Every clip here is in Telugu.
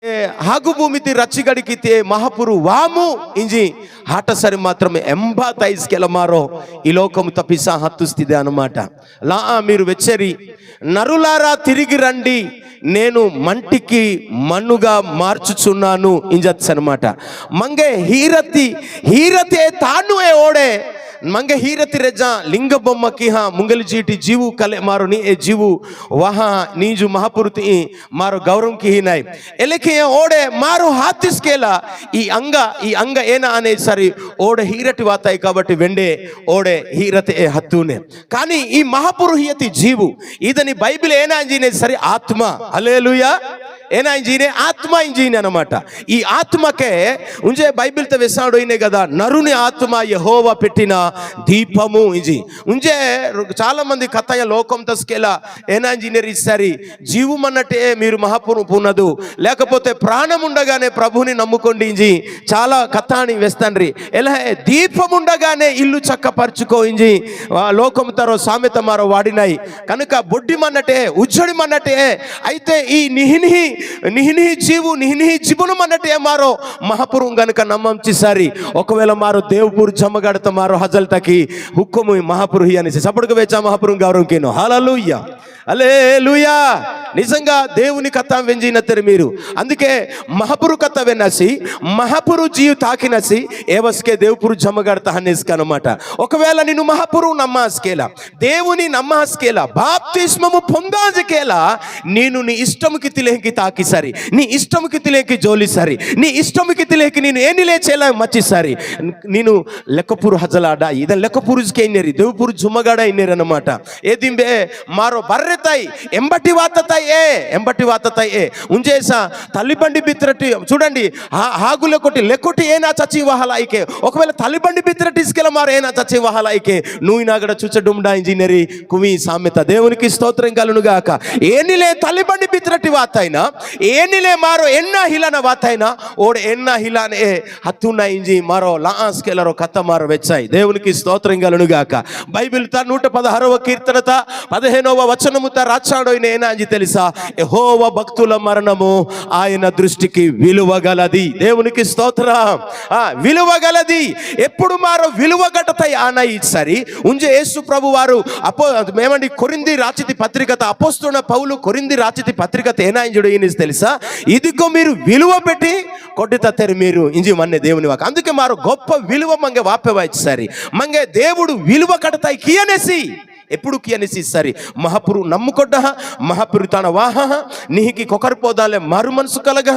ಹಾಗೂ ಭೂಮಿತಿ ರಚ್ಚಿಗಡಿಕಿತೆ ಮಹಾಪುರು ವಾಮು ಇಂಜಿ ಆಟ ಸರಿ ಮಾತ್ರ 85 కెలమారో ఈ లోకము తప్పిసా హత్తుస్థిదే అన్నమాట. లా మీరు వెచ్చరి నరులారా తిరిగి రండి, నేను మంటికి మన్నుగా మార్చుచున్నాను ఇంజత్స్ అనమాట. మంగే హీరతే తాను ఏ ఓడే मंगे हीरति रेजा लिंग बोम्म की हाँ मुंगल जीटी जीवु कले मारो नी ए जीवु वहाँ नीजु महापुरुति मारो गौरव की ही नहीं एलेके ओडे मारो हाथिस केला ई अंग एना अने सरी ओडे हीरति वाताई काबट्टी वेंडे ओडे हीरति ए हत्तूने कानी ई महापुरुहियति जीवु इदनी बाइबिल एना अंजीने सरी आत्मा హల్లెలూయా ఏనా ఇంజీనే ఆత్మ ఇంజీనే అన్నమాట. ఈ ఆత్మకే ఉంజే బైబిల్ తో వెసాడు అయినే కదా నరుని ఆత్మ యెహోవా పెట్టిన దీపము ఇంజి ఉంజే చాలా మంది కథయ లోకం తస్కేలా ఏనా ఇంజనీర్ ఇస్తారి జీవమన్నటే మీరు మహాపురు పునదు లేకపోతే ప్రాణం ఉండగానే ప్రభుని నమ్ముకోండి ఇంజి చాలా కథాని వేస్తాండ్రి ఎలా దీపం ఉండగానే ఇల్లు చక్కపరుచుకో ఇంజి లోకం తరో సామెత మారో వాడినాయి కనుక బొడ్డి మన్నటే ఉజ్జడి మన్నటే అయితే ఈ నిహిని జీవనం అన్నట్టే మారో మహాపురం గనుక నమ్మంచి సారి ఒకవేళ మారో దేవపూర్ జమ్మగడత మారో హజల్ తకి హుక్కుము మహాపురుహి అనేసి సపడుకు వేచా మహాపురం గౌరవం కేను హల్లెలూయా హల్లెలూయా. నిజంగా దేవుని కథ వెంజినత్తరు మీరు అందుకే మహాపురు కథ వెన్నసి మహాపురు జీవి తాకినసి ఏవస్కే దేవుపురు జమ్మగడత అనేసి అనమాట. ఒకవేళ నిన్ను మహాపురు నమ్మాస్కేలా దేవుని నమ్మాస్కేలా బాప్తిస్మము పొందాజకేలా నేను నీ ఇష్టముకి తిలేకి తాకి సరి నీ ఇష్టముకి తిలేకి జోలి సరి నీ ఇష్టముకి తిలేకి నేను ఏని లేచేలా మచ్చి సరి నేను లెక్కపూరు హజలాడ ఇద లెక్కపూరుజ్కే ఇన్నేరి దేవుపురు జుమ్మగాడ ఇన్నేరు అన్నమాట. ఏదింబే మారో బర్రెతాయి ఎంబటి వాతతాయి ఎంబటి వాతతాయి ఉంజేసా తల్లిబండి బిత్రటి చూడండి హాగుల కొట్టి లెక్కొట్టి ఏనా చచ్చి వహలాయికే ఒకవేళ తల్లిబండి బిత్రటి ఇసుకెల మారు ఏనా చచ్చి వహలాయికే నువ్వు నాగడ చూచడుండా ఇంజనీరి కువి సామెత దేవునికి స్తోత్రం కలును గాక. ఏనిలే తల్లిబండి బిత్రటి వాతైనా ఏనిలే మారో ఎన్న హిలన వాతైనా ఓడ ఎన్న హిలానే హత్తున్న ఇంజి మారో లాస్కెలరో కథ మారో వెచ్చాయి దేవునికి స్తోత్రం కలును గాక. బైబిల్ 116వ కీర్తనత 15వ వచనము త రాచాడోయిన ఏనా అంజి తెలుసా యెహోవా భక్తుల మరణము ఆయన దృష్టికి విలువగలది దేవునికి స్తోత్రం. విలువగలది ఎప్పుడు మారో విలువ గటతాయి ఆనాయి సరి ఉంజే యేసు ప్రభు వారు మేమండి కొరింది రాచితి పత్రికత అపోస్తున్న పౌలు కొరింది రాచితి పత్రికత ఏనా ఇంజుడు ఈయన తెలుసా ఇదిగో మీరు విలువ పెట్టి కొట్టితరు మీరు ఇంజి మన్నే దేవుని వాక్ అందుకే మారు గొప్ప విలువ మంగే వాపెవాయి సరి మంగే దేవుడు విలువ కడతాయి కియనేసి ఎప్పుడు కియనేసి సరి మహాపురు నమ్ముకొడ్డ మహాపురు తన వాహ నీకి కొకరిపోదాలే మారు మనసు కలగ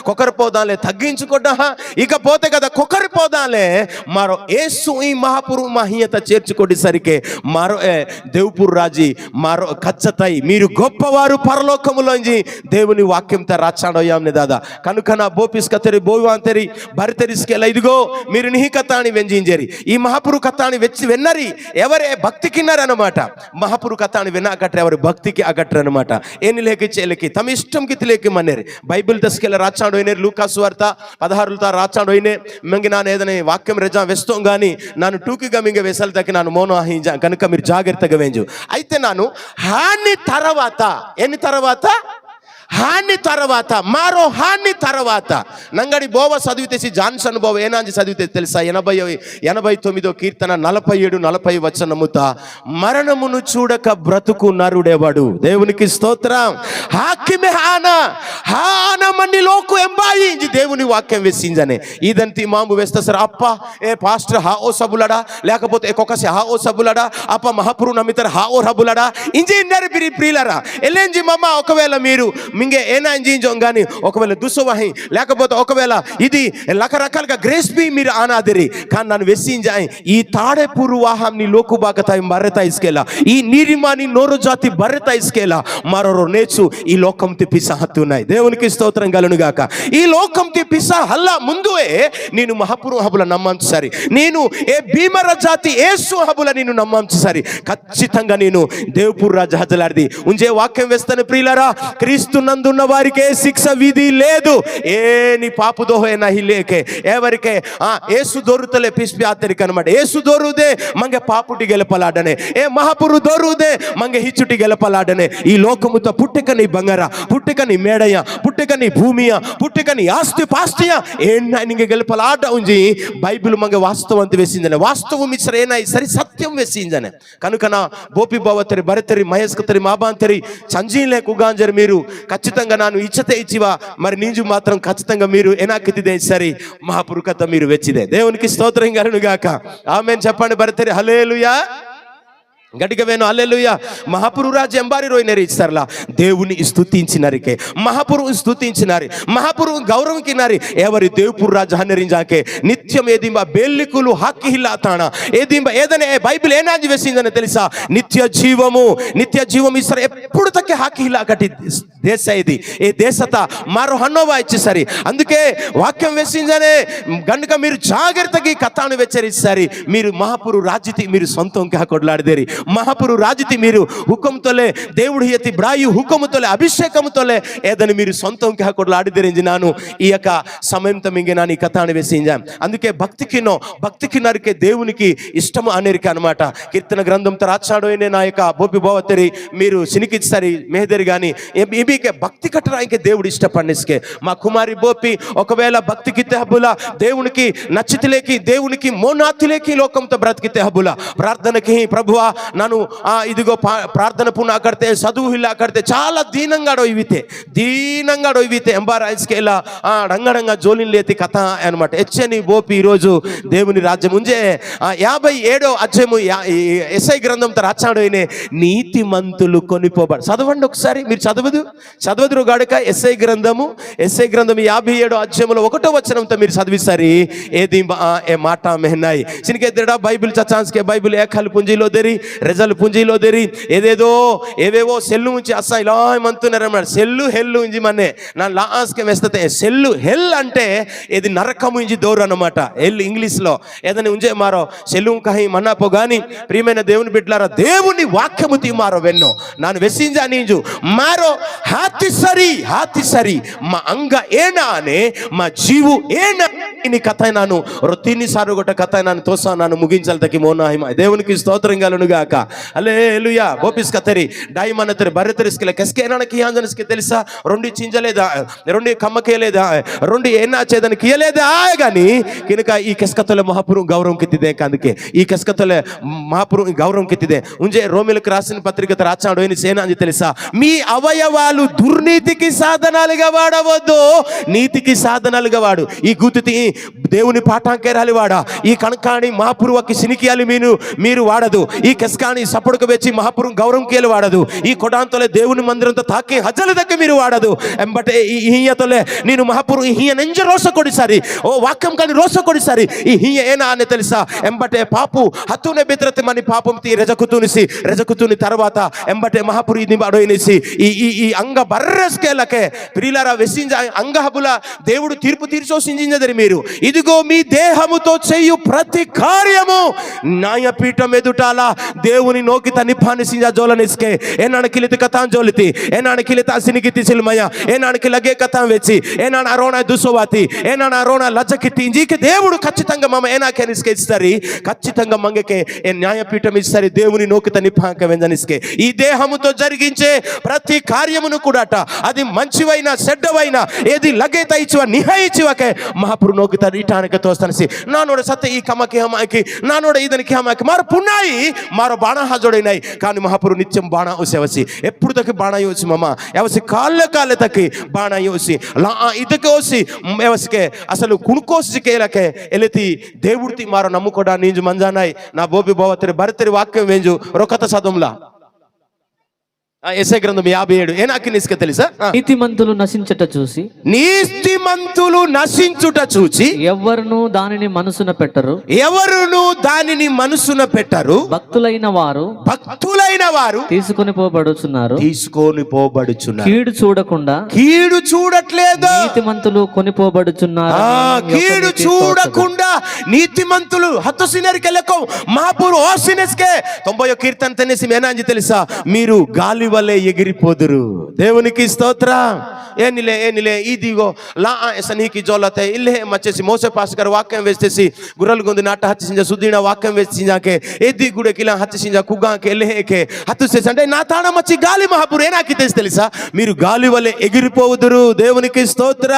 కొకరిపోదాలే తగ్గించుకొడ్డ ఇకపోతే కదా కొకరిపోదాలే మారో ఏసు ఈ మహాపురు మహియత చేర్చుకొడి సరికే మారో దేవుపురు రాజీ మారో కచ్చతాయి మీరు గొప్పవారు పరలోకములోంచి దేవుని వాక్యంతో రాచాడోయామ్నే దాదా కనుక నా బోపిస్ కతరి బోవాంతరి భరితరిస్కెలా ఇదిగో మీరు నిహి కథాని వెంజింజేరి ఈ మహాపురు కథాని వెచ్చి వెన్నరి ఎవరే భక్తికిన్నారన్నమాట. మహాపురు కథాని వినాకట్ర ఎవరు భక్తికి అగట్ర అనమాట. ఏని లేకి చేలకి తమ ఇష్టంకి తిలేకి మన్నేరు బైబిల్ దస్కెల రాచాడు అయినేరు లూకాసు వార్త 16 రాచాడు అయినే మెంగి నాను ఏదైనా వాక్యం రెజా వేస్తాం కానీ నాను టూకిగా మింగ వేసలు తగ్గి నాను మోనో ఆహించా కనుక మీరు జాగ్రత్తగా వేంజు అయితే నాను హాని తర్వాత మారో హాని తర్వాత నంగడి బోవ చదివితేసి జాన్సన్ బోవ ఏనాంచి చదివితే తెలుసా 89వ కీర్తన 47-40 వచనముత మరణమును చూడక బ్రతుకు నరుడేవాడు దేవునికి స్తోత్రం. హాకిమే హానమని లోకు ఎంబాయి దేవుని వాక్యం వేసింజనే ఇదంతి మాము వేస్తా సార్ అప్ప ఏ పాస్టర్ హా ఓ సబులడా లేకపోతే కొకసి హా ఓ సబులడా అప్ప మహాపురు నమితర హా ఓ రబులడా ఇంజి ఇన్నరి ప్రియులరా ఎల్లేంజి మమ్మ ఒకవేళ మీరు మింగే ఏనా ఇంజింజం కానీ ఒకవేళ దుస్సువాహి లేకపోతే ఒకవేళ ఇది రకరకాలుగా గ్రేస్ బి మీరు ఆనాదిరి కానీ నన్ను వెస్సింజాయి ఈ తాడేపూరు వాహం నీ లోకుబాకతాయి బర్రెతా ఇసుకేలా ఈ నీరిమాని నోరు జాతి బర్రెతా ఇసుకేలా మరో నేచు ఈ లోకం తిప్పిసా హత్తున్నాయి దేవునికి స్తోత్రం కలును గాక. ఈ లోకం తిప్పిసా హల్లా ముందువే నేను మహాపురు హబుల నమ్మంచు సరి నేను ఏ భీమర జాతి ఏసు హబుల నేను నమ్మంచు సరి ఖచ్చితంగా నేను దేవుపూర్ రాజ హజలాడిది ఉంజే వాక్యం వేస్తాను ప్రియులారా క్రీస్తు నందున్న వారికే శిక్ష విధి లేదు, ఏ నీ పాపు దోహే నహి లేకే ఎవరికే ఏసు దొరుతలే పిస్పి ఆతరిక అనమాట. ఏసు దొరుదే మంగే పాపుటి గెలపలాడనే, ఏ మహాపురు దొరుదే మంగే హిచ్చుటి గెలపలాడనే. ఈ లోకముతో పుట్టిక నీ బంగార, పుట్టిక నీ మేడయ్య, పుట్టిక నీ భూమియ, పుట్టిక నీ ఆస్తి పాస్తియ ఏనా ನಿಂಗೆ ಗೆಲ್ಪಲಾಟ ಉಂಜಿ ಬೈಬಲ್ ಮಂಗೆ ವಾಸ್ತವ ಅಂತ ವೆಸಿಂಜನೆ. ವಾಸ್ತವ ಮಿಶ್ರ ಏನಾಯಿ ಸರಿ ಸತ್ಯಂ ವೆಸಿಂಜನೆ. కనుకన బోపి బావతరి బరతరి మహేష్కతరి మాబాంతరి సంజీలే కుగాంజరి మీరు ఖచ్చితంగా నాను ఇచ్చతే ఇచ్చివా మరి నీంజు మాత్రం ఖచ్చితంగా మీరు ఎనాకితిదే సరి మహాపురుకత మీరు వెచ్చిదే. దేవునికి స్తోత్రం కలుగును గాక. ఆమేన్ చెప్పండి బరతరి హల్లెలూయా. గట్టిగా వేను హల్లెలూయా. మహాపురు రాజు ఎంబారి రోయినరి ఇస్తారులా దేవుని స్తుతించినరికే మహాపురు స్తుతించినారి మహాపురు గౌరవంకినారి ఎవరి దేవుపురు రాజు హన్నరింజాకే నిత్యం ఏదింబ బెల్లికులు హక్కి హిల్లాతాణ ఏదింబ ఏదనే బైబిల్ ఏనాజి వేసిందని తెలుసా? నిత్య జీవం ఇస్తారు ఎప్పుడు తక్కే హక్కి హిల్లా కట్టి దేశ ఇది ఏ దేశత మారో హన్నోవా ఇచ్చేసరి. అందుకే వాక్యం వేసిందనే గనుక మీరు జాగ్రత్తగా కథను వెచ్చరిస్తారు. మీరు మహాపురు రాజ్యతి మీరు సొంతంగా కొట్లాడదేరి మహాపురు రాజితి మీరు హుకంతోలే దేవుడు యతి బ్రాయు హుకముతోలే అభిషేకముతోలే ఏదని మీరు సొంతంగా కొట్లాడిదేరించి నాను ఈ యొక్క సమయంతో మింగే నాను ఈ కథను వేసింజాం. అందుకే భక్తికి నరికే దేవునికి ఇష్టము అనేరికి అనమాట. కీర్తన గ్రంథంతో రాచాడోనే నా యొక్క బోపి బావతరి మీరు సినికిచ్చారి మెహదరి కానీ ఇబీకే భక్తి కట్టడానికి దేవుడు ఇష్టపడినిస్కే. మా కుమారి బోపి ఒకవేళ భక్తికితే హబ్బులా దేవునికి నచ్చితిలేకి దేవునికి మోనాతిలేకి లోకంతో బ్రతికితే హబ్బులా ప్రార్థనకి ప్రభువా ನಾನು ಇದಿಗೋ ಪ್ರಾರ್ಥನೆ ಪುನಃ ಕರ್ತೆ చదువు ಇಲ್ಲ ಕರ್ತೆ చాలా దీనంగా డొయ్యితే ఎంబారాయిస్కేలా రంగడంగా జోలిన్ లేతి కథ అనమాట. హెచ్చని బోపి ఈరోజు దేవుని రాజ్యం ఉంజే 57వ అధ్యాయము ఎస్ఐ గ్రంథంతో రాచాడోనే నీతి మంతులు కొనిపోబడు. చదవండి ఒకసారి మీరు చదవదురు గాడక ఎస్ఐ గ్రంథం 57వ అధ్యాయంలో 1వ వచనంతో మీరు చదివిస్తారు. ఏది ఏ మాట మెహనాయి సినికే దేడా బైబిల్ చచాన్స్కే బైబిల్ ఏకల్ పుంజీలో దేరి రెజల్ పుంజీలో దేరి ఏవేవో సెల్లు ఉంచి అస్సా ఇలా మంతున్నారు. సెల్లు హెల్లు ఇంజి మన్నే నా లాస్కే వేస్తే సెల్లు హెల్ అంటే ఇది నరకము ఇంజి దోరు అనమాట. హెల్ ఇంగ్లీష్ లో ఏదైనా ఉంజే మారో సెల్లు కహి మన్నాపో గాని ప్రియమైన దేవుని బిడ్డలారా దేవుని వాక్యము తీ మారో వెన్నో ನಾನು ವೆಸಿಂಜಾ ನೀಂಜು ಮಾರೋ ಹಾತಿ ಸರಿ ಮಾ ಅಂಗ ಏನಾನೆ ಮಾ ಜೀವು ಏನ నీ కథ నాను రొత్తిని సారుగొట్ట కథ నాను తోసా నాను ముగించాలి మోనాహిమ. దేవునికి స్తోత్రం కలుగును గాక. హల్లెలూయా. బోపిస్ కతరి డైమనతరి బర్రెతరిస్కిల కెస్కేనానికి యాంజనస్కి తెలుసా? రెండు చింజలేదా, రెండు కమ్మకేలేదా, రెండు ఏనా చేదని కియలేదా గాని కినక ఈ కెస్కతల మహాపురు గౌరవం కిత్తిదే. అందుకే ఈ కెస్కతల మహాపురు గౌరవం కిత్తిదే. ఉంజే రోమిలకు రాసిన పత్రిక రాచాడు అని సేనా అని తెలుసా? మీ అవయవాలు దుర్నీతికి సాధనాలుగా వాడవద్దు, నీతికి సాధనాలుగా వాడు. ఈ గుర్తుతి దేవుని పాఠాంకే రాలివాడా ఈ కణకాని మహాపురువకి సినికియాలి మీరు వాడదు. ఈ కెస్కాని సపడుకు వెచ్చి మహాపురు గౌరవం కేలు వాడదు. ఈ కొడాంతోలే దేవుని మందిరంతో తాకి హజల దగ్గర మీరు వాడదు. ఎంబటే ఈ హీయతోలే నేను మహాపురు ఈ హీయ నెంజ రోస కొడిసారి ఓ వాక్యం కానీ రోస కొడిసారి ఈ హీయ ఏనా అని తెలుసా? ఎంబటే పాపు హత్తునే బిత్రతి మని పాపం తీ రెజకుతుని తర్వాత ఎంబటే మహాపురు ఇది అడోయినేసి ఈ అంగ బర్రెస్కేలకే ప్రియులారా వెసింజ అంగ హబుల దేవుడు తీర్పు తీర్చోసింజదరి మీరు. ఇదిగో మీ దేహముతో చేయు ప్రతి కార్యము న్యాయపీఠం ఎదుటాల దేవుని నోకిత నిపానిసింజ జోలనిస్కే ఏనాడు కిలితి కథాం జోలితి ఏనాడు కిలిత సినికితి సిల్మయ ఏనాడుకి లగే కథాం వెచ్చి ఏనాడు అరోణ దుసోవాతి ఏనాడు అరోణ లజ్జకిత్తి ఇంజీకి దేవుడు ఖచ్చితంగా మమ్మ ఏనాకెనిస్కే ఇస్తారు. ఖచ్చితంగా మంగకే ఏ న్యాయపీఠం ఇస్తారు దేవుని నోకిత నిపాంక వెంజనిస్కే. ఈ దేహముతో జరిగించే ప్రతి కార్యమును కూడాట అది మంచివైనా చెడ్డవైనా ఏది లగేత ఇచ్చివ నిహాయిచ్చివకే ಮಹಾಪುರು ನೋಗುತ್ತಾರೆ ಇಟಾನಕ್ಕೆ ತೋರಿಸ್ತಾನೆ ನಾನೋಡ ಸತ್ಯ ಈ ಕಮ್ಮಕ್ಕೆ ಹಮಾಕಿ ನಾನೋಡ ಇದಕ್ಕೆ ಹಮಾಕಿ ಮಾರು ಪುನ್ನಾಯಿ ಮಾರೋ ಬಾಣ ಹಾಜೋಡಿನಾయి కానీ మహాపురు నిత్యం బాణ ఓసేవసి ఎప్పుడు తక్కి బాణ యోసి మమ్మ ఎవసి కాళ్ళ తక్కి బాణ యోసి లా ఇదకే ఓసి ఎవసికే అసలు కుణుకోసి కేలకే ఎలితి దేవుడితి మారో నమ్ముకోడా నీంజు మంజానాయి నా బోబి బోవతరి బరతరి వాక్యం వేంజు రొకత సదంలా ఎస్ఐ గ్రంథం 57 ఏనాకి నిస్కే తెలుసా? నీతిమంతులు నశించుట చూచి ఎవరును దానిని మనసున పెట్టరు భక్తులైన వారు తీసుకొని పోబడుచున్నారు కీడు చూడట్లేదు. నీతిమంతులు కొనిపోబడుచున్నారు. కీడు చూడకుండా నీతిమంతులు హత్తుసినరికెలకో మహాపురు ఓసినస్కే 90 కీర్తన తనేసి మేనాంజి తెలుసా? మీరు గాలి గాలి వలె ఎగిరిపోదురు. దేవునికి స్తోత్ర. ఏనిలే ఇదిగో లా ఎసనీకి జోలతే ఇల్లే మచ్చేసి మోసే పాస్ గారు వాక్యం వేస్తేసి గుర్రలు గుంది నాట హచ్చిసింజ సుద్దీన వాక్యం వేసింజాకే ఎద్ది గుడకిలా హచ్చిసింజ కుగ్గాకే ఎల్లేకే హత్తుసేసి అంటే నా తాణ మచ్చి గాలి మహాపురు ఏనాకి తెలుసా మీరు గాలి వలె ఎగిరిపోవుదురు. దేవునికి స్తోత్ర.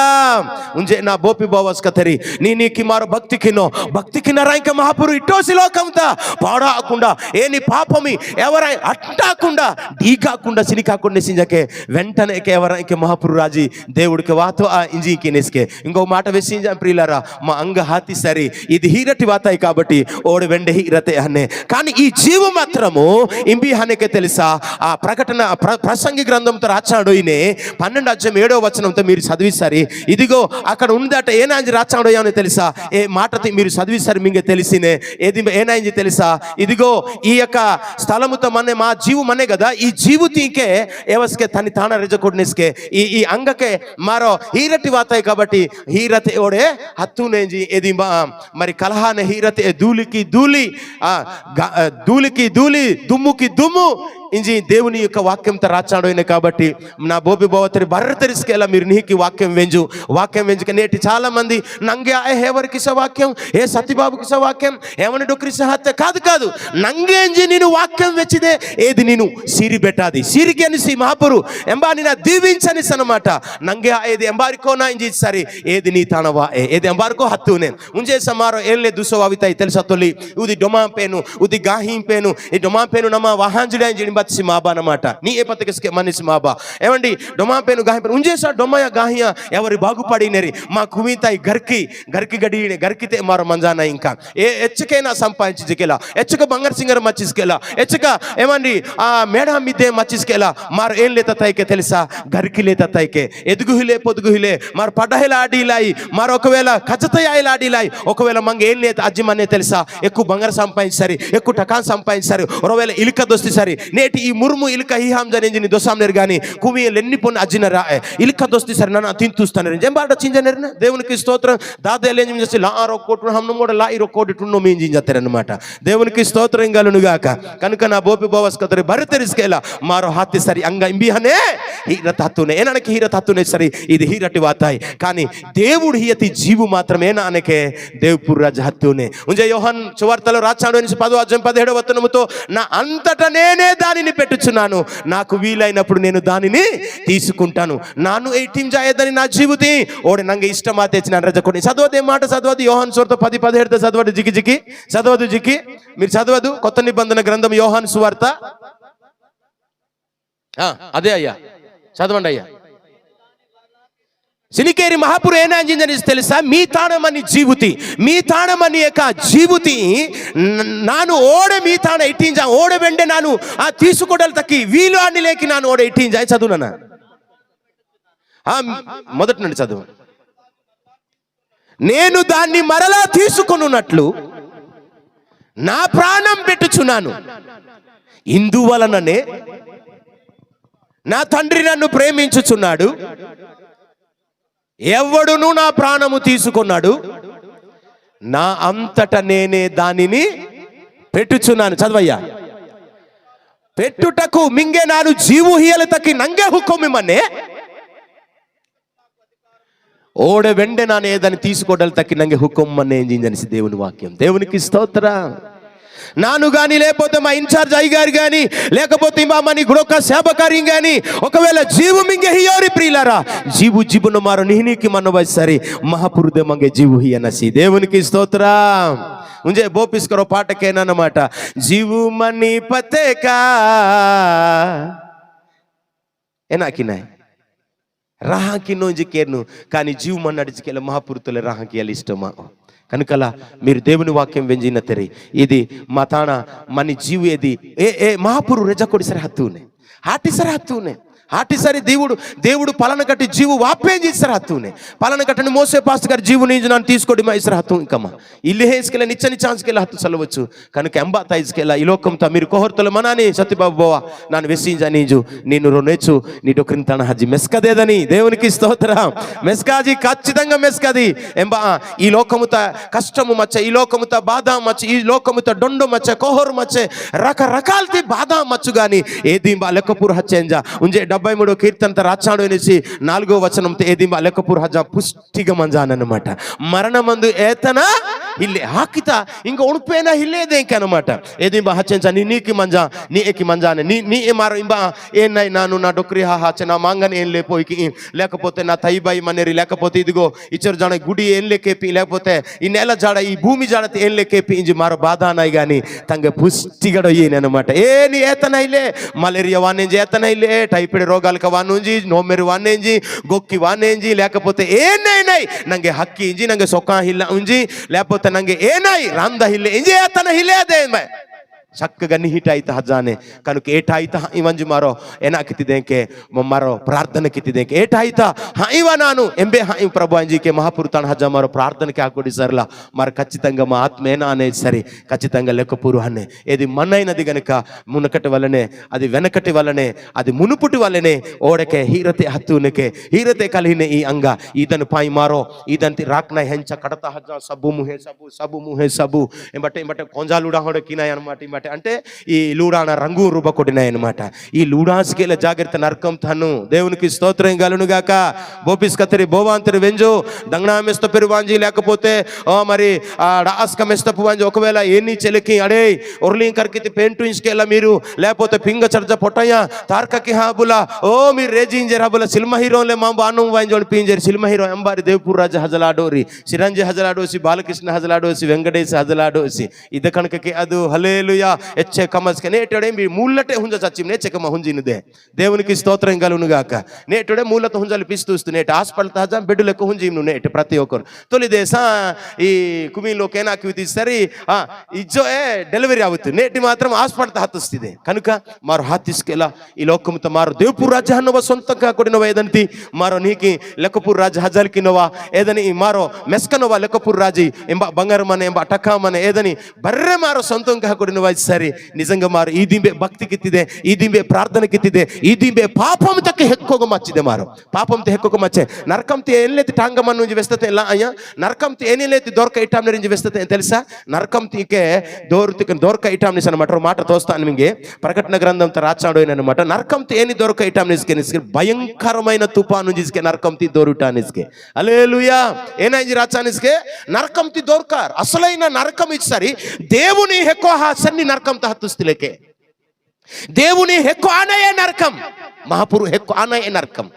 ఉంజే నా బోపి బావస్ కథరి నీకి మారు భక్తికి నరాంక మహాపురు ఇట్టోసి లోకంతా పాడాకుండా ఏని పాపమి ఎవరై అట్టాకుండా ఢీకాకుండా సినికాకుండా సింజకే వెంటనే ఎవరైకే మహాపురు రాజీ దేవుడికి వాతో ఆ ఇంజికి నెస్కే ఇంకో మాట వేసింజా ప్రియులారా మా అంగ హాతి సరి ఇది హీరటి వాతాయి కాబట్టి ఓడి వెండే హీరతే అనే కానీ ఈ జీవ మాత్రము ఇంబి హనేకే తెలుసా ఆ ప్రకటన ప్రసంగి గ్రంథంతో రాచాడు ఈయనే 12:7 మీరు చదివిస్తారు. ఇదిగో అక్కడ ఉందట ఏనాంజి రాచాడు అని తెలుసా ఏ మాట మీరు చదివిస్తారు మింగే తెలిసినే ఏది ఏనాంజి తెలుసా ఇదిగో ఈ యొక్క స్థలముతో మనే మా జీవు మనే కదా ఈ జీవుతీకే ఏవస్కే తని తాన రెజకొడ్నేస్కే ఈ అంగకే మారో హీరటి వాతాయి కాబట్టి హీరతే ఓడే హత్తునేంజి ఏది మరి కలహానే హీరతే ధూళికి ధూళి దుమ్ముకి దుమ్ము ఇంజి దేవుని యొక్క వాక్యంతో రాచాడు అయిన కాబట్టి నా బోబి బావతరి బర్ర తెరిసుకెలా మీరు నీకి వాక్యం వెంజుక నేటి చాలా మంది నంగే ఎవరికి వాక్యం ఏ సత్యబాబుకి వాక్యం ఏమని డొక్రి సహత్య కాదు నంగేంజి నేను వాక్యం వెచ్చిదే ఏది నేను సిరి పెట్టాది సిరికి అనిసి మహాపురు ఎంబా నిన్న దీవించనిసి అనమాట నంగే ఏది ఎంబారికోనా ఇంజి సరి ఏది నీ తానవా ఏది ఎంబారికో హత్తునే ఉంజే సమారో ఏం లేదు దుసో అవితాయి తెలుసా తొలి ఉది డొమాంపేను ఉది గాహింపేను ఈ డొమాంపేను నమ్మ వాహాంజుడా ఇంజిని బత్సి మాబా అన్నమాట నీ ఏ పతకస్కే మనిషి మాబా ఏమండి డొమాంపేను గాహింపేను ఉంజేసా డొమ్మయ గాహియ ఎవరి బాగుపడినరి మా కుమితాయి గరికి గడి గరికితే మారో మంజానా ఇంకా ఏ ఎచ్చకైనా సంపాదించుకెలా ఎచ్చక బంగారు సింగర్ మచ్చిసుకెలా ఎచ్చక ఏమండి ఆ మేడ మిద్దే మచ్చిసుకెలా మారు ఏం లేతాయికే తెలుసా గరికి లేతాయికే ఎదుగుహిలే పొదుగుహిలే మారు పడ్డహిలా ఆడిలాయి మారు ఒకవేళ ఖచ్చితయాయిలా ఆడిలాయి ఒకవేళ మంగ ఏం లేత అజ్జిమనే తెలుసా ఎక్కువ బంగారు సంపాదించారు ఎక్కువ టకాన్ సంపాదించారు ఒకవేళ ఇలుక దొస్తి సరి నేటి ఈ మురుము ఇలుక హీహాం జనేంజిని దొసాంనేరు గాని కుమియలు ఎన్ని పొన్ని అజ్జిన రా ఇలుక దొస్తి సరి నన్ను తింతూస్తాను జంబాట చింజనేరు దేవునికి స్తోత్రం దాదేలేం చేసి లారో కోటు హమ్ను కూడా లాయిరో కోటి టున్నో మీంజింజారనమాట దేవునికి స్తోత్రం గలునుగాక కనుక నా బోపి బావస్ కదరి బరి తెరిసుకెలా మారో హాతి సరి అంగ ఇంబిహనే హీరత హత్తునే ఏనానికి హీరత హత్తునే సరి ఇది హీరటి వాతాయి కానీ దేవుడు హియతి జీవు మాత్రమే నానకే దేవుపూర్ రాజ హత్తునే ఉంజే యోహన్ సువార్తలో రాచాడు అని 10:17 నా అంతటా నేనే దానిని పెట్టుచున్నాను నాకు వీలైనప్పుడు నేను దానిని తీసుకుంటాను నాను 18 జాయదని నా జీవితం ఓడి నంగ ఇష్టమా తెచ్చిన రజకొని చదవదు మాట చదవదు యోహాన్ సువార్త 10:17 చదవదు జికి చదవదు జికి మీరు చదవదు కొత్త నిబంధన గ్రంథం యోహాన్ సువార్త అదే అయ్యా చదవండి అయ్యా సినికేరి మహాపురు ఏనాంజిందని తెలుసా మీ తాణమని యొక్క జీవుತಿ ನಾನು ಓಡೆ మీ తాణ 18 ಓಡೆ ಬೆಂಡೆ ನಾನು ಆ తీసుకోడలు తక్కి వీలు అన్నిలేకి ನಾನು ಓಡೆ 18 చదువునా మొదటి నుండి చదువు నేను దాన్ని మరలా తీసుకొనున్నట్లు నా ప్రాణం పెట్టుచున్నాను ఇందువలననే నా తండ్రి నన్ను ప్రేమించుచున్నాడు ఎవడును నా ప్రాణము తీసుకున్నాడు నా అంతట నేనే దానిని పెట్టుచున్నాను చదవయ్యా పెట్టుటకు మింగే నాను జీవు హియలు తక్కి నంగే హుక్కుమిమనే ఓడే వెండే నాను ఏదని తీసుకోవడాలు తక్కి నంగే హుక్కుమ్మనే ఏంజనిసి దేవుని వాక్యం దేవునికి స్తోత్ర నాను గాని లేకపోతే మా ఇన్ఛార్జ్ అయ్యగారు గాని లేకపోతే మని గుడొక్క సేవకార్యం గాని ఒకవేళ జీవు మింగే హియోరి ప్రియులారా జీవును మారు నీనికి మనవసరి మహాపురుదే మంగే జీవు హియనసి దేవునికి స్తోత్ర ఉంజే బోపిస్కరో పాటకేనన్నమాట జీవు మని పతేకా ఏనాకినాయ్ రాహాకి నోంజి కేర్ను కానీ జీవు మని అడిచికెళ్ళ మహాపురుతులే రాహాకి వెళ్ళి ఇష్టమా కనుకలా మీరు దేవుని వాక్యం వెంజిన తెరి ఇది మా తాణ మన జీవు ఏది ఏ మహాపురు రెజకొడి సరే హత్తునే హాటి సరే ಹಾಟಿಸರಿ దేవుడు పలాన కట్టి జీవు వాపేం చేస్తారు హత్తునే పలాన కట్టని మోసే పాస్ గారు జీవు నీజు నన్ను తీసుకోండి మా ఇసర హత్తు ఇంకమ్మ ఇల్లు హేసుకెళ్ళ నిచ్చని ఛాన్స్కెళ్ళి హత్తు చల్లవచ్చు కనుక ఎంబా తైజ్కెళ్ళ ఈ లోకంతో మీరు కోహర్తలు మనాని సత్యబాబు బావా ನಾನು వెస్సింజా నీజు నేను రొనేచు నీ డొక్రిన్ తన హజ్జి మెస్కదేదని దేవునికి స్తోత్రం మెస్కాజీ ఖచ్చితంగా మెస్కది ఎంబా ఈ లోకముత కష్టము మచ్చ ఈ లోకముత బాధ మచ్చ ఈ లోకముత డొండు మచ్చ కోహరు మచ్చ రకరకాలది బాధ మచ్చు గాని ఏదింబా లెక్కపూర్ హచ్చేంజా ఉంజే 73 కీర్తనత రాచాడు అనేసి 4వ వచనంతో ఏదింబా లెక్కపూర్ హజ్జ పుష్టిగా మంజానన్నమాట మరణమందు ఏతన ఇల్లే ಹಾಕಿತ ಇಂಗ ಉಣಪೇನ ಇಲ್ಲೇದೆ ఇంకనమాట ఏదింబా హచ్చేంజా నీకి మంజా నీకి మంజానే నీ మారో ఇంబా ఏన్నై నాను నా డొక్రి హచ్చ నా మాంగని ఏం లేపోయికి లేకపోతే నా తైబాయి మనేరి లేకపోతే ఇదిగో ఇచ్చరు జాడ గుడి ఏం లేకేపి లేకపోతే ఈ నేల జాడ ఈ భూమి జాడ ఏం లేకేపి ఇంజి మారో బాధ అనాయి గాని ತಂಗೆ పుష్టిగడ ಏನనమాట ఏని ఏతనైలే మలేరియా వానేంజి ఏతనైలే టైఫాయిడ్ రోగాలక వానుంజి నోమెరు వానేంజి గొక్కి వానేంజి లేకపోతే ఏనైనై ನಂಗೆ ಹಕ್ಕಿ ಇಂಜಿ ನಂಗೆ ಸೊಕ್ಕ ಇಲ್ಲ ಉಂಜಿ లేకపోతే ನಂಗೆ ಏನೈ ರಂದ ಇಲ್ಲ ಇಂಜಿ ಏತನ ಇಲ್ಲೇದೆ చక్కగా నిహిటాయిత హజానే కనుక ఏటాయిత ఇవంజు మారో ఎనాకితిదేంకే మారో ప్రార్థన కితిదేంకే ఏటాయిత ఇవ నాను ఎంబే ప్రభు అంజీకే మహాపురుతాన్ హజా మారో ప్రార్థనకి ఆకుడి సర్లా మరి ఖచ్చితంగా మా ఆత్మ ఏనా అనేది సరే ఖచ్చితంగా లెక్కపూరు అనే ఏది మన్నైనది గనుక మునకటి వల్లనే అది వెనకటి వల్లనే అది మునుపుటి వల్లనే ఓడకే హీరతే హత్తునకే హీరతే కలిగిన ఈ అంగ ఈదను పాయి మారో ఈదంతి రాక్న హెంచ కడత హజా సబ్బు ముహే సబ్బు ఎంబటే కొంజాలుడా హోడ కినాయి అన్నమాట అంటే ఈ లూడాన రంగు రూప కొట్టినాయన్నమాట ఈ లూడాస్కేల జాగ్రత్త నరకం తను దేవునికి స్తోత్రం గలును గాక బోపిస్ కతరి బోవాంతరి వెంజు దంగనామెస్త పెరువాంజి లేకపోతే మరి డాస్కమెస్తపు వాంజి ఒకవేళ ఏని చెలికి అడే ఒర్లింగ్ కర్కితి పెయింటు ఇంచుకెళ్ళ మీరు లేకపోతే పింగ చర్జ పొట్టయ్య తార్కకి హాబుల ఓ మీరు రేజింజర్ హబుల సినిమా హీరోలే మా బాను వాంజోడి పింజర్ సినిమా హీరో ఎంబారి దేవ్పూర్ రాజ హజలాడోరి చిరంజీ హజలాడోసి బాలకృష్ణ హజలాడోసి వెంకటేశ్ హజలాడోసి ఇద కనుకకి ಅದು హల్లెలూయా ఎచ్చే కమస్కే నేటడే మీ మూలటే హుంజ చచ్చిం నేచెకమ హుంజినుదే దేవునికి స్తోత్రం కలుగును గాక నేటడే మూలత హుంజలు పిస్తూస్తు నేట హాస్పిటల్ తాజా బెడ్ లెక్క హుంజిను నేట ప్రతి ఒక్కరు తొలి దేశ ఈ కుమీలో కేనాకి సరి ఇజ్జో డెలివరీ ಆಗುತ್ತೆ నేటి మాత్రం హాస్పిటల్ హత్తుస్తిದೆ కనుక మారు ಹಾತಿಸ್ಕೆಲ್ಲ ಈ ಲೋಕಮತ ಮಾರು ದೇವ್ಪುರ್ ರಾಜ್ಯ ಅನ್ನುವ ಸ್ವಂತಕ್ಕೆ ಕೊಡಿನವ ಏದಂತಿ ಮಾರೋ ನೀಕಿ ಲೆಕ್ಕಪುರ್ ರಾಜ್ಯ ಹಜಲ್ಕಿನವ ಏದನಿ ಮಾರೋ ಮೆಸ್ಕನವ ಲೆಕ್ಕಪುರ್ ರಾಜಿ ಎಂಬ ಬಂಗಾರ ಮನೆ ಎಂಬ ಟಕ ಮನೆ ಏದನಿ ಬರ್ರೆ ಮಾರೋ ಸ್ವಂತಕ್ಕೆ ಕೊಡಿನವ సరే నిజంగా మారు ఈ దింబే భక్తి కిత్తిదే ఈ దింబే ప్రార్థన కిత్తిదే ఈ దింబే పాపం తక్క హెక్కోగ మచ్చిదే మారు పాపంతో హెక్కోగ మచ్చే నరకంతో ఏనేతి టాంగమన్ నుంచి వెస్తతే ఎలా అయ్యా నరకంతో ఏనేతి దొరక ఇటాం నుంచి వెస్తతే తెలుసా నరకంతికే దొరక ఇటాం నుంచి అనమాట మాట తోస్తాను నిಮಗೆ ప్రకటన గ్రంథంతో రాచాడు అనమాట నరకంతో ఏని దొరక ఇటాం నుంచి భయంకరమైన తుఫాను నుంచి నరకంతి దొరుటానిస్కే హల్లెలూయా ఏనైంది రాచానిస్కే నరకంతి దొరకార్ అసలైన నరకం ఇచ్చారి దేవుని హెక్కో సన్ని నరకం హత్తుస్తులేకే దేవుని హెక్కు ఆనయే నరకం మహాపురు హెక్కు ఆనయే నరకం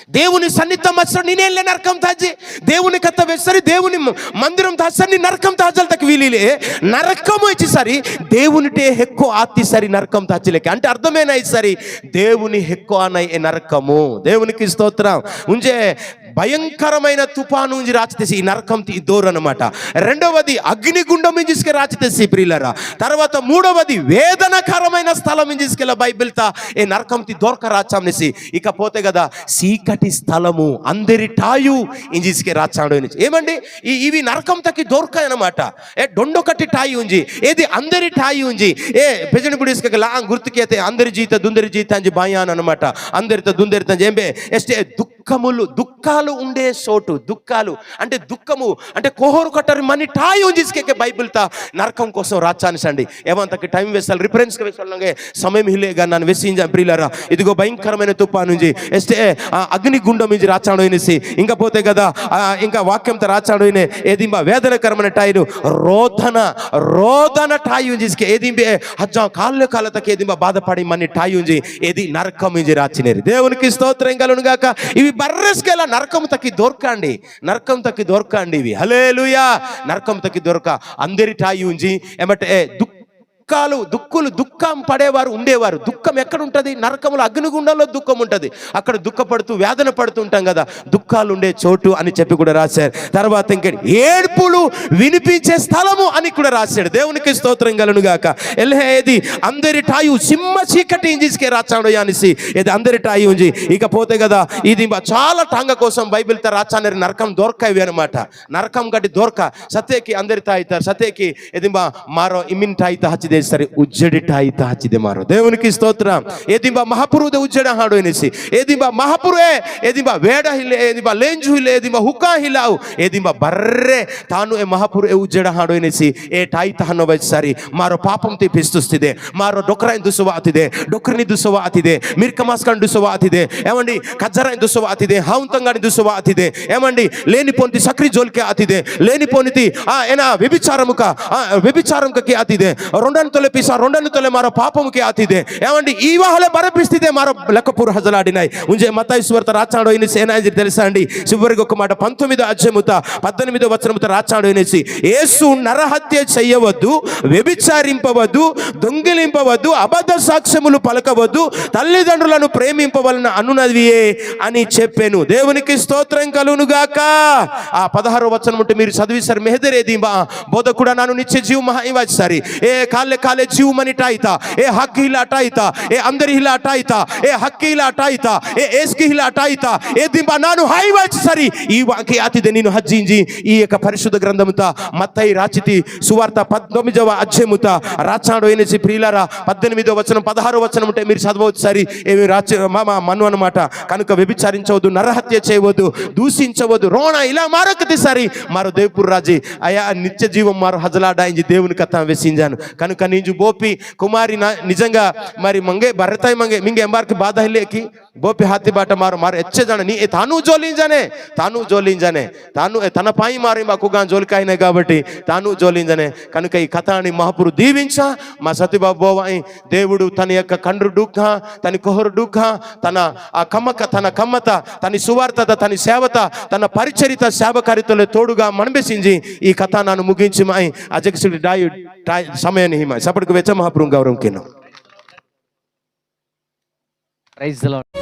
దేవుని సన్నిహితం వచ్చి నేనేళ్ళే నరకం తాజి దేవుని కథ వేసరి దేవుని మందిరం తాసరి నరకం తాజల్ తక్ వీలిలే నరకము ఇచ్చేసరి దేవునిటే హెక్కు ఆతి సరి నరకం తాచలేక అంటే అర్థమేనా ఇసరి దేవుని హెక్కు ఆనయే నరకము దేవునికి స్తోత్రం ఉంజే భయంకరమైన తుఫాను నుంచి రాచితేసి ఈ నరకం దూరం అనమాట రెండవది అగ్నిగుండం తీసుకెళ్ళి రాచితేసి ప్రియులరా తర్వాత మూడవది వేదనకరమైన స్థలం తీసుకెళ్ళ బైబిల్తా ఏ నరకం దొరక రాచామనేసి ఇకపోతే కదా సీకటి స్థలము అందరి టాయు ఇంజిస్కే రాచాడు ఏమండి ఇవి నరకం తక్కి దొరకాయి అనమాట ఏ డొండొకటి టాయి ఉంజి ఏది అందరి టాయి ఉంజి ఏ భజన గుడిస్కే లా గుర్తుకి అయితే అందరి జీత దుందరి జీత అంజి బాయాన్ అనమాట అందరితో దుందరితో ఏంబే ఎస్టే దుఃఖాలు ఉండే చోటు దుఃఖాలు అంటే దుఃఖము అంటే కోహోరు కట్టరు మనీ టాయి ఉంజిస్కే బైబిల్తా నరకం కోసం రాచానిసండి ఏమంతకి టైం వేస్తాను రిఫరెన్స్గా వేసాలంగే సమయం హిలేగా నన్ను వెసింజా ప్రియులరా ఇదిగో భయంకరమైన తుఫాను నుంచి ఎస్టే అగ్నిగుండం నుంచి రాచాడు అనేసి ఇంకా పోతే కదా ఇంకా వాక్యంతో రాచాడు అయినే ఏదింబా వేదనకరమైన టాయిను రోదన టాయి ఉంజిస్కే ఏదింబే హజ్జా కాళ్ళకి ఏదింబా బాధపడి మనీ టాయి ఉంజి ఏది నరకం నుంచి రాచినేరి దేవునికి స్తోత్రం కలుగును గాక ఇవి బర్రెస్కెలా నరకం తక్కి దొరకండి ఇవి హల్లెలూయా నరకం తక్కి దొరక అందరి టాయి ఉంజి ఏమంటే దుఃఖం పడేవారు ఉండేవారు. దుఃఖం ఎక్కడ ఉంటది? నరకములో అగ్నిగుండంలో దుఃఖం ఉంటది. అక్కడ దుఃఖపడుతూ వేదన పడుతూ ఉంటాం కదా, దుఃఖాలు ఉండే చోటు అని చెప్పి కూడా రాశారు. తర్వాత ఇంకా ఏడ్పులు వినిపించే స్థలము అని కూడా రాశాడు. దేవునికి స్తోత్రం కలుగును గాక. ఏది అందరిటాయు సింహ చీకటి ఇంజిస్కే రాచాడు అనిసి ఇది అందరిటాయు ఉంజి. ఇకపోతే కదా ఇది చాలా టాంగ కోసం బైబిల్ త రాచానరి నరకం దొరకవి అనమాట. నరకం గడ్డి దొరక సత్యకి అందరి తాయితారు సత్యకి ఇది మారో ఇమిన్ టాయిత హచ్చిదే సరే ఉజ్జడి టాయిత హచ్చిదే మారో. దేవునికి స్తోత్రం. ఏదింబా మహాపురుదే ఉజ్జడ ಹಾಡು ಎನಿಸಿ ಏದಿಂಬ ಮಹಾಪುರೇ ಏದಿಂಬ ವೇಡ ಹಿಲೆ ಏದಿಂಬ ಲೇಂಜು ಹಿಲೆ ಏದಿಂಬ ಹುಕ್ಕಾ ಹಿಲಾವು ಏದಿಂಬ ಬರ್ರೆ ತಾನು ಎ ಮಹಾಪುರು ಎ ಉಜ್ಜಡ ಹಾಡು ಎನಿಸಿ ಏ ಟಾಯಿತ ಹನ್ನೋ ಸರಿ ಮಾರೋ ಪಾಪಂ ತಿ ಪಿಸ್ತುಸ್ತಿದೆ ಮಾರೋ ಡೊಕ್ರಾಯಿನ್ ದುಸುವ ಆತಿದೆ ಡೊಕ್ರನಿ ದುಸುವ ಆತಿದೆ ಮಿರ್ಕಮಾಸ್ಕನ್ ದುಸುವ ಆತಿದೆ ఏమండి కజ్జరాయిన్ దుసువ ఆతిదే హౌంతంగాని దుసువ ఆతిదే ఏమండి లేనిపోనిది సక్రి జోల్కే ఆతిదే లేనిపోనిది ఏనా ವ್ಯಭಿಚಾರಕ್ಕೆ ಆತಿದೆ ರೊಂಡನ್ನು ತೊಲೆ ಪಿಸ ರೊಂಡನ್ನು ತೊಲೆ ಮಾರೋ ಪಾಪಂಗೆ ಆತಿದೆ ఏమండి ఈ వాహలే బరపిస్తే మారో లెక్కపూర్ హజలాడినాయి ఉంజే మత్తయి సువార్త రాచాడో ఇనిసి ఏనాయి తెలుసా అండి? చివరికి ఒక మాట 19వ అధ్యాయముత 18వ వచనముత రాచాడో ఇనిసి యేసు నరహత్య చేయవద్దు, వ్యభిచారింపవద్దు, దొంగిలింపవద్దు, అబద్ధ సాక్ష్యములు పలకవద్దు, తల్లిదండ్రులను ప్రేమింపవలన అనున్నదియే అని చెప్పాను. దేవునికి స్తోత్రం కలుగును గాక. ఆ 16వ వచనం ఉంటే మీరు చదివిసారు. మెహదరేది బోధకుడా ನಾನು ನಿತ್ಯ ಜೀವ ಮಹಾಯಿವಾಜ್ ಸಾರಿ ಏ ಕಾಲೆ ಕಾಲೆ ಜೀವ ಮನಿಟಾಯ್ತಾ ಏ ಹಕ್ಕಿ ಹಿಲ ಅಟಾಯ್ತಾ ಏ ಅಂದರಿ ಹಿಲ ಅಟಾಯ್ತಾ ಏ ಹಕ್ಕಿ ಹಿಲ ಅಟಾಯ್ತಾ ಏ ಏಸ್ಕಿ ಹಿಲ ಅಟಾಯ್ತಾ ఏ దింబ నాను హైవాచ్ సరి ఈ వాక్య ఆతిదే నేను హజ్జించి ఈ యొక్క పరిశుద్ధ గ్రంథముత మత్తయి రాచితి సువార్త 19వ అధ్యాయముత రాచాడో ఎనిసి ప్రియులారా 18వ వచనం 16వ వచనం ఉంటే మీరు చదవచ్చు సరి ఏమి మను అన్నమాట. కనుక వ్యభిచారించవద్దు, నరహత్య చేయవద్దు, దూషించవద్దు, రోణ ఇలా మారకతి సరి మారో దేవపూర్ రాజీ అయా నిత్య జీవం మారో హజలాడాయించి దేవుని కథ వెసించాను. కనుక నీజు బోపి కుమారి నిజంగా మరి మంగే భరతాయి మంగే మింగే ఎంబార్కి బాధ హిలేకి బోపి హాతి బాట మారు మారు ఎచ్చే జాన నీ తాను జోలింజానే తాను తన పాయి మారి మాకుగా జోలికాయనే కాబట్టి తాను జోలింజనే. కనుక ఈ కథని మహాపురు దీవించా మా సతిబాబు బోవాయి దేవుడు తన యొక్క కండ్రు డుఃఖ తన కొహరు డుఃఖ తన ఆ తన కమ్మత తన సువార్తత తన సేవత తన పరిచరిత సేవకారితలో తోడుగా మనబెసించి ఈ కథ నాను ముగించి మాయి అధ్యక్షుడి డాయు సమయాన్ని హిమాయి సపటికి వెచ్చ మహాపురు గౌరవం కిన్నా. Praise the lord.